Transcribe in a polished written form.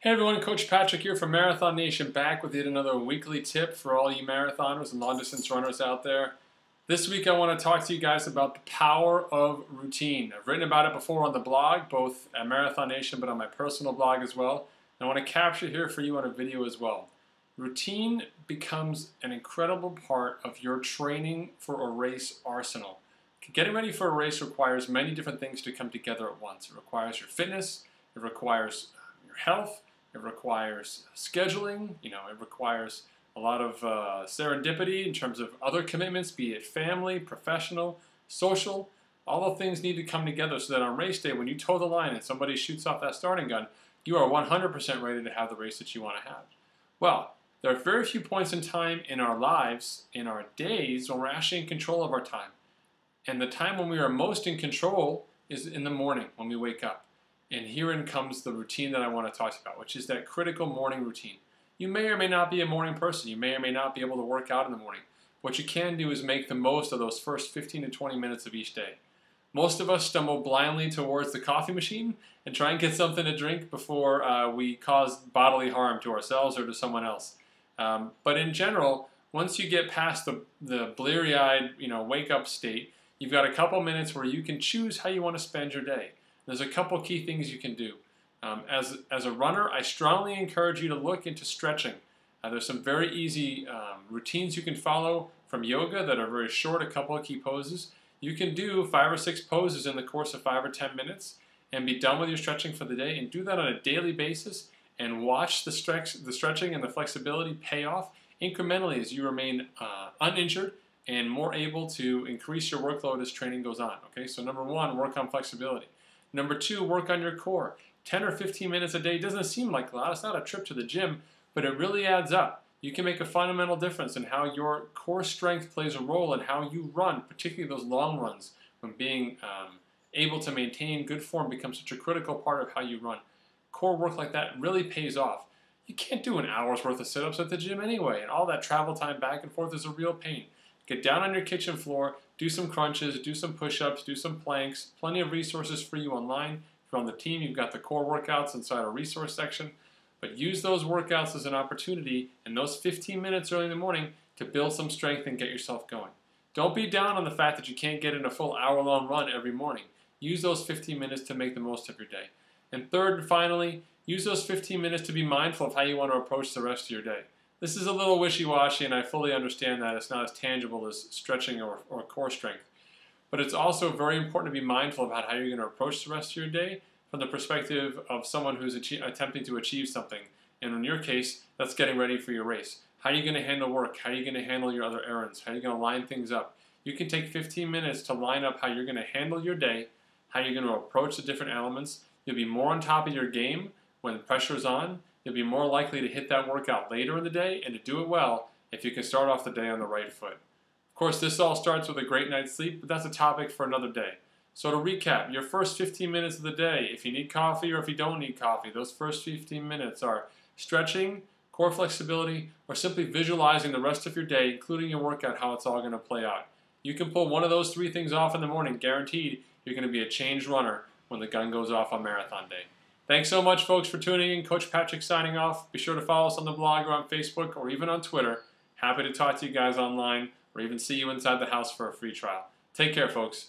Hey everyone, Coach Patrick here from Marathon Nation, back with yet another weekly tip for all you marathoners and long distance runners out there. This week I want to talk to you guys about the power of routine. I've written about it before on the blog, both at Marathon Nation but on my personal blog as well. And I want to capture it here for you on a video as well. Routine becomes an incredible part of your training for a race arsenal. Getting ready for a race requires many different things to come together at once. It requires your fitness, it requires your health, it requires scheduling, it requires a lot of serendipity in terms of other commitments, be it family, professional, social. All the things need to come together so that on race day, when you toe the line and somebody shoots off that starting gun, you are 100% ready to have the race that you want to have. Well, there are very few points in time in our lives, in our days, when we're actually in control of our time. And the time when we are most in control is in the morning when we wake up. And herein comes the routine that I want to talk about, which is that critical morning routine. You may or may not be a morning person. You may or may not be able to work out in the morning. What you can do is make the most of those first 15 to 20 minutes of each day. Most of us stumble blindly towards the coffee machine and try and get something to drink before we cause bodily harm to ourselves or to someone else. But in general, once you get past the bleary-eyed, wake-up state, you've got a couple minutes where you can choose how you want to spend your day. There's a couple key things you can do. As a runner, I strongly encourage you to look into stretching. There's some very easy routines you can follow from yoga that are very short, a couple of key poses. You can do 5 or 6 poses in the course of 5 or 10 minutes and be done with your stretching for the day, and do that on a daily basis and watch the stretching and the flexibility pay off incrementally as you remain uninjured and more able to increase your workload as training goes on. Okay, so number 1, work on flexibility. Number 2, work on your core. 10 or 15 minutes a day doesn't seem like a lot. It's not a trip to the gym, but it really adds up. You can make a fundamental difference in how your core strength plays a role in how you run, particularly those long runs, when being able to maintain good form becomes such a critical part of how you run. Core work like that really pays off. You can't do an hour's worth of sit-ups at the gym anyway, and all that travel time back and forth is a real pain. Get down on your kitchen floor, do some crunches, do some push-ups, do some planks. Plenty of resources for you online. If you're on the team, you've got the core workouts inside our resource section. But use those workouts as an opportunity in those 15 minutes early in the morning to build some strength and get yourself going. Don't be down on the fact that you can't get in a full hour-long run every morning. Use those 15 minutes to make the most of your day. And third and finally, use those 15 minutes to be mindful of how you want to approach the rest of your day. This is a little wishy-washy, and I fully understand that it's not as tangible as stretching or core strength. But it's also very important to be mindful about how you're going to approach the rest of your day from the perspective of someone who's attempting to achieve something. And in your case, that's getting ready for your race. How are you going to handle work? How are you going to handle your other errands? How are you going to line things up? You can take 15 minutes to line up how you're going to handle your day, how you're going to approach the different elements. You'll be more on top of your game when the pressure's on. You'll be more likely to hit that workout later in the day and to do it well if you can start off the day on the right foot. Of course, this all starts with a great night's sleep, but that's a topic for another day. So to recap, your first 15 minutes of the day, if you need coffee or if you don't need coffee, those first 15 minutes are stretching, core flexibility, or simply visualizing the rest of your day, including your workout, how it's all going to play out. You can pull one of those 3 things off in the morning, guaranteed you're going to be a changed runner when the gun goes off on marathon day. Thanks so much, folks, for tuning in. Coach Patrick signing off. Be sure to follow us on the blog or on Facebook or even on Twitter. Happy to talk to you guys online or even see you inside the house for a free trial. Take care, folks.